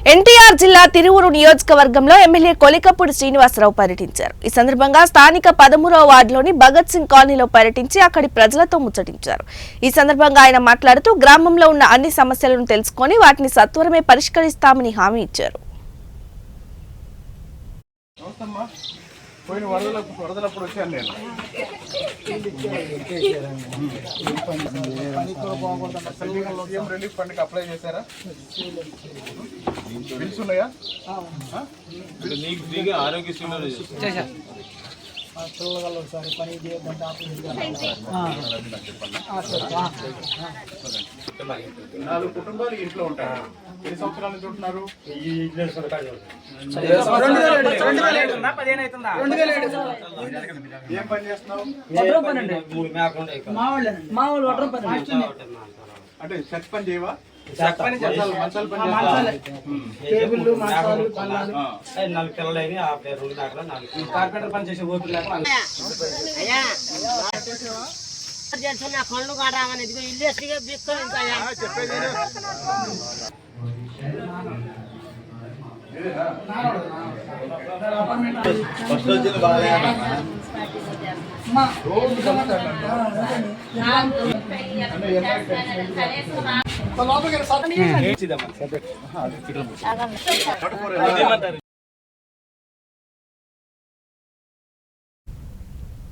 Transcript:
ఎన్టీఆర్ జిల్లా తిరువురు నియోజకవర్గంలో ఎమ్మెల్యే కొలికపూడి శ్రీనివాసరావు పర్యటించారు. ఈ సందర్భంగా స్థానిక 13వ వార్డులోని భగత్ సింగ్ కాలనీలో పర్యటించి అక్కడి ప్రజలతో ముచ్చటించారు. ఈ సందర్భంగా ఆయన మాట్లాడుతూ గ్రామంలో ఉన్న అన్ని సమస్యలను తెలుసుకొని వాటిని సత్వరమే పరిష్కరిస్తామని హామీ ఇచ్చారు. వరదలప్పుడు వచ్చాను నేను. సీఎం రిలీఫ్ ఫండ్కి అప్లై చేశారా? బిల్స్ ఉన్నాయా? ఆరోగ్యశ్రీలో నాలుగు కుటుంబాలు ఇంట్లో ఉంటారు. ఎన్ని సంవత్సరాల నుంచి ఉంటున్నారు? ఏం పని చేస్తున్నావు? అంటే చెత్త పని చేయవా? మంచాలు పని కార్పెంటర్ పని చేసే ఓపిక కళ్ళు కాడామని ఇల్లు చెప్పేది ఫస్ట్ వచ్చింది బాగా